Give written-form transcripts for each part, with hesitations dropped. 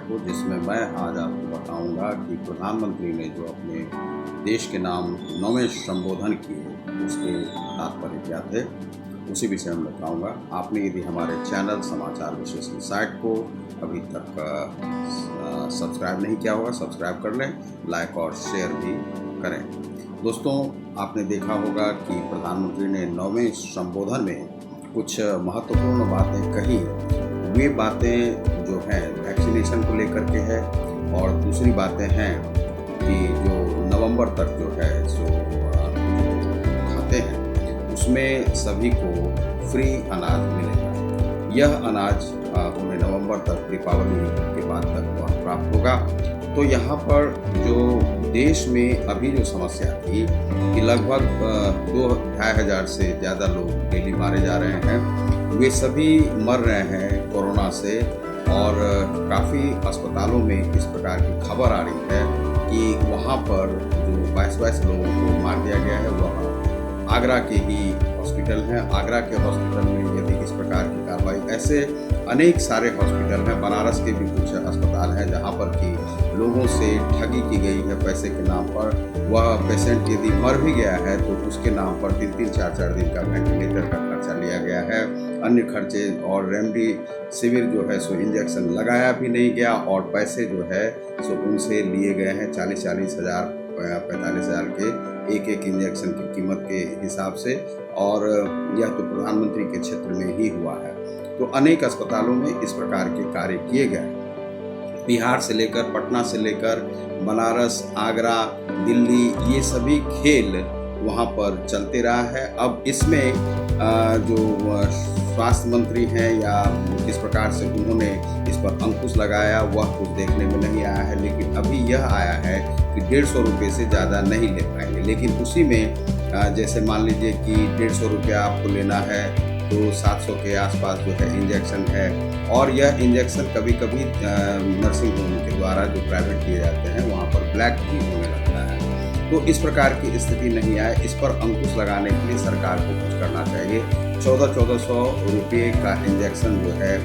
को, जिसमें मैं आज आपको बताऊंगा कि प्रधानमंत्री ने जो अपने देश के नाम 9वें संबोधन किए उसके तात्पर्य क्या थे, उसी विषय में बताऊंगा। आपने यदि हमारे चैनल समाचार विश्लेषण साइट को अभी तक सब्सक्राइब नहीं किया होगा, सब्सक्राइब कर लें, लाइक और शेयर भी करें। दोस्तों, आपने देखा होगा कि प्रधानमंत्री ने 9वें संबोधन में कुछ महत्वपूर्ण बातें कही। वे बातें जो हैं वैक्सीनेशन को लेकर के है, और दूसरी बातें हैं कि जो नवंबर तक जो है सो खाते हैं उसमें सभी को फ्री अनाज मिलेगा। यह अनाज हमें नवंबर तक, दीपावली के बाद तक वह प्राप्त होगा। तो यहाँ पर जो देश में अभी जो समस्या थी कि लगभग 2-2.5 हज़ार से ज़्यादा लोग डेली मारे जा रहे हैं, वे सभी मर रहे हैं कोरोना से। और काफ़ी अस्पतालों में इस प्रकार की खबर आ रही है कि वहाँ पर जो 22 लोगों को मार दिया गया है वह आगरा के ही हॉस्पिटल हैं। आगरा के हॉस्पिटल में यदि इस प्रकार की कार्रवाई, ऐसे अनेक सारे हॉस्पिटल हैं, बनारस के भी कुछ अस्पताल हैं जहाँ पर कि लोगों से ठगी की गई है पैसे के नाम पर। वह पेशेंट यदि मर भी गया है तो उसके नाम पर 3-3, 4-4 दिन का वेंटिलेटर का खर्चा लिया गया है, अन्य खर्चे, और रेमडेसिविर जो है सो इंजेक्शन लगाया भी नहीं गया, और पैसे जो है सो उनसे लिए गए हैं 40-40 हज़ार, 45 हज़ार के एक इंजेक्शन की कीमत के हिसाब से। और यह तो प्रधानमंत्री के क्षेत्र में ही हुआ है। तो अनेक अस्पतालों में इस प्रकार के कार्य किए गए। बिहार से लेकर, पटना से लेकर बनारस, आगरा, दिल्ली, ये सभी खेल वहाँ पर चलते रहा है। अब इसमें जो स्वास्थ्य मंत्री हैं या किस प्रकार से उन्होंने इस पर अंकुश लगाया वह कुछ देखने में नहीं आया है। लेकिन अभी यह आया है कि 150 रुपये से ज़्यादा नहीं ले पाएंगे। लेकिन उसी में जैसे मान लीजिए कि 150 रुपया आपको लेना है तो 700 के आसपास जो है इंजेक्शन है। और यह इंजेक्शन कभी कभी नर्सिंग होम के द्वारा जो प्राइवेट किए जाते हैं वहाँ पर ब्लैक भी होने लगता है। तो इस प्रकार की स्थिति नहीं आए, इस पर अंकुश लगाने के लिए सरकार को कुछ करना चाहिए। 1400 रुपये का इंजेक्शन जो है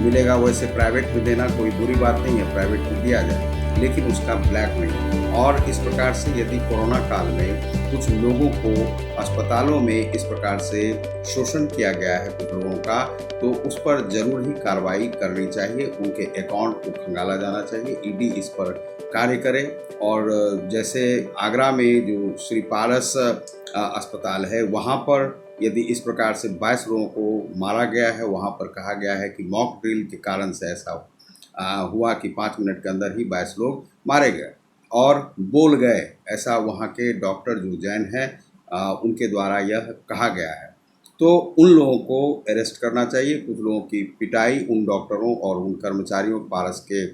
मिलेगा। वैसे प्राइवेट में देना कोई बुरी बात नहीं है, प्राइवेट में दिया जाए, लेकिन उसका ब्लैक नहीं। और इस प्रकार से यदि कोरोना काल में कुछ लोगों को अस्पतालों में इस प्रकार से शोषण किया गया है कुछ लोगों का, तो उस पर जरूर ही कार्रवाई करनी चाहिए। उनके अकाउंट को खंगाला जाना चाहिए, ईडी इस पर कार्य करे। और जैसे आगरा में जो श्री पारस अस्पताल है, वहाँ पर यदि इस प्रकार से 22 लोगों को मारा गया है, वहाँ पर कहा गया है कि मॉक ड्रिल के कारण से ऐसा हुआ कि 5 मिनट के अंदर ही 22 लोग मारे गए और बोल गए, ऐसा वहाँ के डॉक्टर जो जैन हैं उनके द्वारा यह कहा गया है। तो उन लोगों को अरेस्ट करना चाहिए। कुछ लोगों की पिटाई उन डॉक्टरों और उन कर्मचारियों, पारस के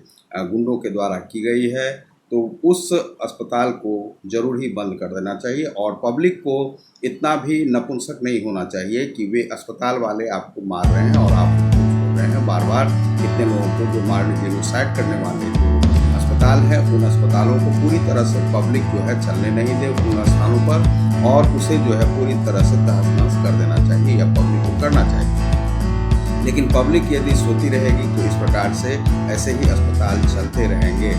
गुंडों के द्वारा की गई है, तो उस अस्पताल को जरूर ही बंद कर देना चाहिए। और पब्लिक को इतना भी नपुंसक नहीं होना चाहिए कि वे अस्पताल वाले आपको मार रहे हैं और आप छोड़ रहे हैं बार बार। कितने लोगों को जो मारने के जेनोसाइड करने वाले जो अस्पताल है, उन अस्पतालों को पूरी तरह से पब्लिक जो है चलने नहीं दे उन स्थानों पर, और उसे जो है पूरी तरह से तहस-नहस कर देना चाहिए या पब्लिक को करना चाहिए। लेकिन पब्लिक यदि सोती रहेगी तो इस प्रकार से ऐसे ही अस्पताल चलते रहेंगे,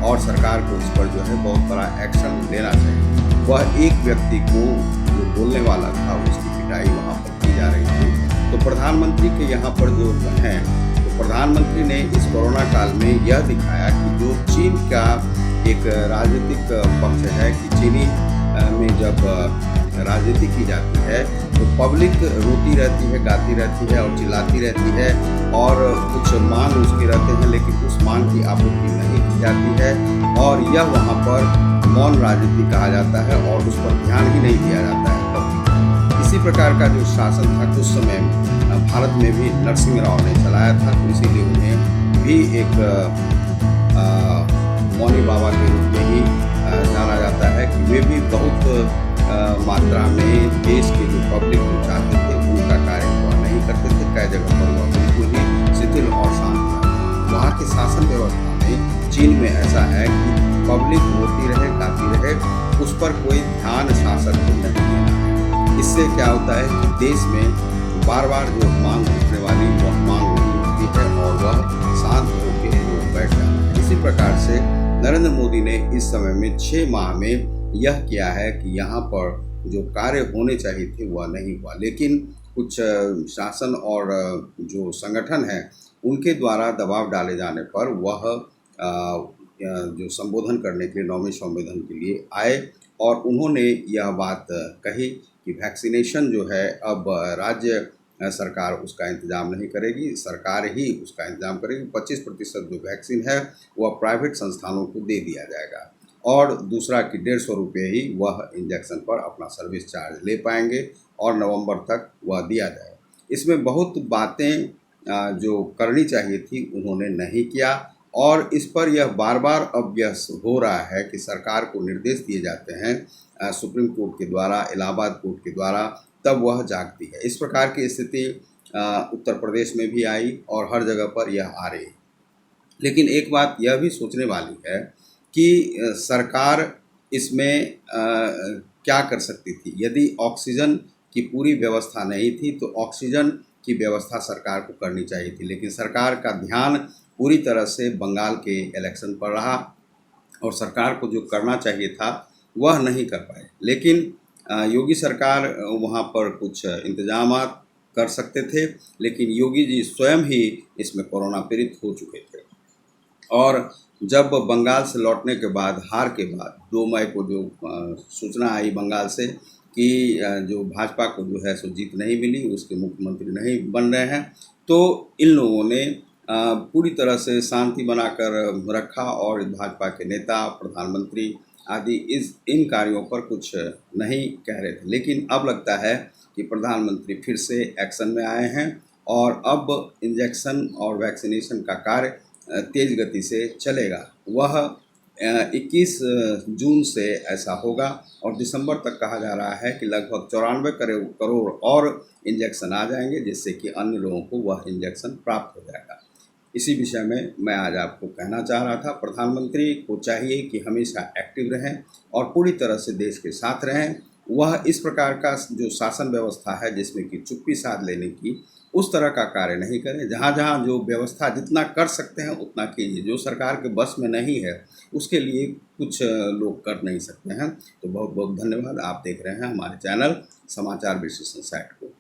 और सरकार को इस पर जो है बहुत बड़ा एक्शन लेना चाहिए। वह एक व्यक्ति को जो बोलने वाला था उसकी पिटाई वहाँ पर की जा रही थी। तो प्रधानमंत्री के यहाँ पर जो हैं, तो प्रधानमंत्री ने इस कोरोना काल में यह दिखाया कि जो चीन का एक राजनीतिक पक्ष है कि चीनी में जब राजनीति की जाती है तो पब्लिक रोती रहती है, गाती रहती है और चिल्लाती रहती है, और कुछ मांग उसके रहते हैं, लेकिन उस मांग की आपूर्ति नहीं की जाती है, और यह वहाँ पर मौन राजनीति कहा जाता है और उस पर ध्यान ही नहीं दिया जाता है पब्लिक। इसी प्रकार का जो शासन था कुछ समय भारत में भी नरसिंह राव ने चलाया था, तो इसीलिए उन्हें भी एक मौनी बाबा के रूप में ही जाना जाता है कि वे भी बहुत मात्रा में देश के जो पब्लिक को चाहते थे उनका कार्य वह नहीं करते थे। कई जगह पर वह बिल्कुल ही शिथिल और शांत था। वहाँ के शासन व्यवस्था में, चीन में ऐसा है कि पब्लिक रोती रहे, गाती रहे, उस पर कोई ध्यान शासक को नहीं देना है। इससे क्या होता है कि देश में बार बार जो मांग उठने वाली वह मांग नहीं उठती है और वह शांत होकर बैठ जाता है। इसी प्रकार से नरेंद्र मोदी ने इस समय में 6 माह में यह किया है कि यहाँ पर जो कार्य होने चाहिए थे वह नहीं हुआ, लेकिन कुछ शासन और जो संगठन है उनके द्वारा दबाव डाले जाने पर वह जो संबोधन करने के लिए 9वें संबोधन के लिए आए और उन्होंने यह बात कही कि वैक्सीनेशन जो है अब राज्य सरकार उसका इंतज़ाम नहीं करेगी, सरकार ही उसका इंतज़ाम करेगी। 25% जो वैक्सीन है वह प्राइवेट संस्थानों को दे दिया जाएगा और दूसरा कि 150 रुपये ही वह इंजेक्शन पर अपना सर्विस चार्ज ले पाएंगे और नवंबर तक वह दिया जाएगा। इसमें बहुत बातें जो करनी चाहिए थी उन्होंने नहीं किया और इस पर यह बार बार अब यह हो रहा है कि सरकार को निर्देश दिए जाते हैं सुप्रीम कोर्ट के द्वारा, इलाहाबाद कोर्ट के द्वारा, तब वह जागती है। इस प्रकार की स्थिति उत्तर प्रदेश में भी आई और हर जगह पर यह आ रही है। लेकिन एक बात यह भी सोचने वाली है कि सरकार इसमें क्या कर सकती थी। यदि ऑक्सीजन की पूरी व्यवस्था नहीं थी तो ऑक्सीजन की व्यवस्था सरकार को करनी चाहिए थी, लेकिन सरकार का ध्यान पूरी तरह से बंगाल के इलेक्शन पर रहा और सरकार को जो करना चाहिए था वह नहीं कर पाए। लेकिन योगी सरकार वहाँ पर कुछ इंतजामात कर सकते थे, लेकिन योगी जी स्वयं ही इसमें कोरोना पीड़ित हो चुके थे और जब बंगाल से लौटने के बाद, हार के बाद 2 मई को जो सूचना आई बंगाल से कि जो भाजपा को जो है सो जीत नहीं मिली, उसके मुख्यमंत्री नहीं बन रहे हैं, तो इन लोगों ने पूरी तरह से शांति बनाकर रखा और भाजपा के नेता, प्रधानमंत्री आदि इन कार्यों पर कुछ नहीं कह रहे थे। लेकिन अब लगता है कि प्रधानमंत्री फिर से एक्शन में आए हैं और अब इंजेक्शन और वैक्सीनेशन का कार्य तेज गति से चलेगा। वह 21 जून से ऐसा होगा और दिसंबर तक कहा जा रहा है कि लगभग 94 करोड़ और इंजेक्शन आ जाएंगे, जिससे कि अन्य लोगों को वह इंजेक्शन प्राप्त हो जाएगा। इसी विषय में मैं आज आपको कहना चाह रहा था, प्रधानमंत्री को चाहिए कि हमेशा एक्टिव रहें और पूरी तरह से देश के साथ रहें। वह इस प्रकार का जो शासन व्यवस्था है जिसमें कि चुप्पी साध लेने की, उस तरह का कार्य नहीं करें। जहाँ जहाँ जो व्यवस्था जितना कर सकते हैं उतना कीजिए। जो सरकार के बस में नहीं है उसके लिए कुछ लोग कर नहीं सकते हैं। तो बहुत बहुत धन्यवाद। आप देख रहे हैं हमारे चैनल समाचार विश्लेषण साइट को।